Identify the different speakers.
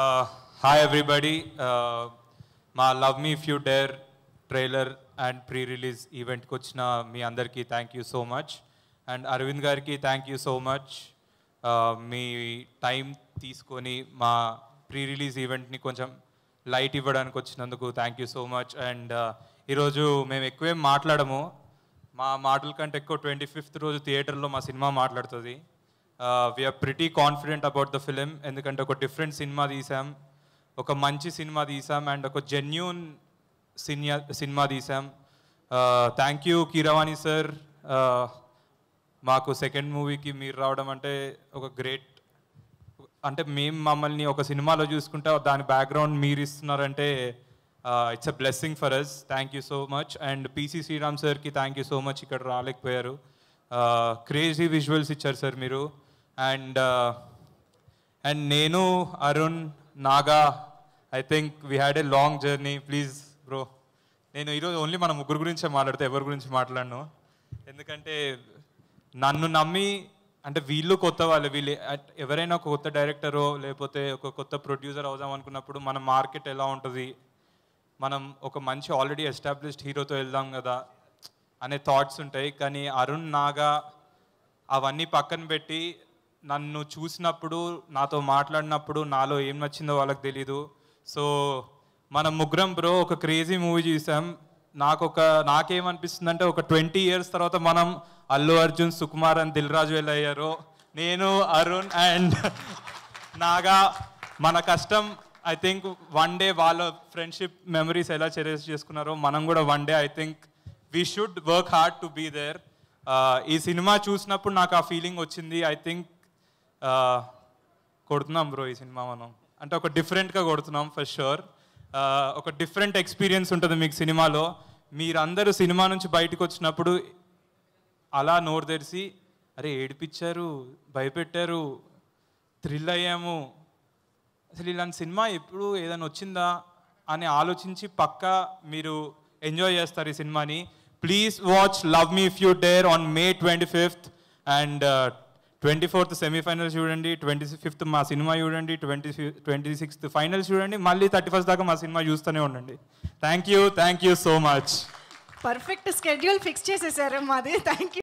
Speaker 1: Uh, Hi everybody. మా love me if you dare trailer and pre release ఈవెంట్కి వచ్చిన మీ అందరికీ thank you so much. And Aravind గారికి థ్యాంక్ యూ సో మచ్. మీ టైం తీసుకొని మా ప్రీ రిలీజ్ ఈవెంట్ని కొంచెం లైట్ ఇవ్వడానికి వచ్చినందుకు thank you so much. And ఈరోజు మేము ఎక్కువేం మాట్లాడము, మా మాటల కంటే ఎక్కువ 25th రోజు థియేటర్లో మా సినిమా మాట్లాడుతుంది. We are pretty confident about the film, ఎందుకంటే ఒక డిఫరెంట్ సినిమా తీసాం, ఒక మంచి సినిమా తీసాం అండ్ ఒక జెన్యూన్ సినిమా తీసాం. థ్యాంక్ యూ కీరవాణి సార్, మాకు సెకండ్ మూవీకి మీరు రావడం అంటే ఒక గ్రేట్, అంటే మేము మమ్మల్ని ఒక సినిమాలో చూసుకుంటే దాని బ్యాక్గ్రౌండ్ మీరు ఇస్తున్నారంటే it's a blessing for us. Thank you so much. And PC Sreeram సార్కి థ్యాంక్ యూ సో మచ్, ఇక్కడ రాలేకపోయారు. క్రేజీ విజువల్స్ ఇచ్చారు సార్ మీరు. అండ్ నేను, Arun, Naga, I think we had a long journey. Please bro, నేను ఈరోజు ఓన్లీ మన ముగ్గురు గురించే మాట్లాడితే ఎవరి గురించి మాట్లాడను, ఎందుకంటే నన్ను నమ్మి, అంటే వీళ్ళు కొత్త వాళ్ళు, వీళ్ళు ఎవరైనా ఒక కొత్త డైరెక్టరో లేకపోతే ఒక కొత్త ప్రొడ్యూసర్ అవుదాం అనుకున్నప్పుడు మన మార్కెట్ ఎలా ఉంటుంది, మనం ఒక మంచి ఆల్రెడీ ఎస్టాబ్లిష్డ్ హీరోతో వెళ్దాం కదా అనే థాట్స్ ఉంటాయి. కానీ అరుణ్, నాగా అవన్నీ పక్కన పెట్టి నన్ను చూసినప్పుడు, నాతో మాట్లాడినప్పుడు నాలో ఏం నచ్చిందో వాళ్ళకి తెలీదు. సో మనం ముగ్గురం బ్రో ఒక క్రేజీ మూవీ చూసాం. నాకేమనిపిస్తుంది అంటే ఒక 20 years తర్వాత మనం అల్లు అర్జున్, సుకుమార్ అండ్ దిల్ రాజు ఎలా అయ్యారో, నేను, అరుణ్ అండ్ నాగా మన కష్టం, ఐ థింక్ వన్ డే వాళ్ళ ఫ్రెండ్షిప్ మెమరీస్ ఎలా చెరిష్ చేసుకున్నారో మనం కూడా one day I think we should work hard to be there. ఈ సినిమా చూసినప్పుడు నాకు ఆ ఫీలింగ్ వచ్చింది. ఐ థింక్ కొడుతున్నాం బ్రో ఈ సినిమా మనం, అంటే ఒక డిఫరెంట్గా కొడుతున్నాం ఫర్ షూర్. ఒక డిఫరెంట్ ఎక్స్పీరియన్స్ ఉంటుంది మీకు సినిమాలో. మీరందరూ సినిమా నుంచి బయటకు వచ్చినప్పుడు అలా నోరు తెరిచి అరే ఏడిపించారు, భయపెట్టారు, థ్రిల్ అయ్యాము, అసలు ఇలాంటి సినిమా ఎప్పుడు ఏదైనా వచ్చిందా అని ఆలోచించి పక్కా మీరు ఎంజాయ్ చేస్తారు ఈ సినిమాని. Please watch love me if you dare on May 25th and 24th semifinals చూడండి, 25th మా సినిమా చూడండి, 26th ఫైనల్స్ చూడండి, మళ్ళీ 31st దాకా మా సినిమా చూస్తూనే ఉండండి. Thank you so much.
Speaker 2: Perfect schedule fix చేసేసారు మాది. Thank you.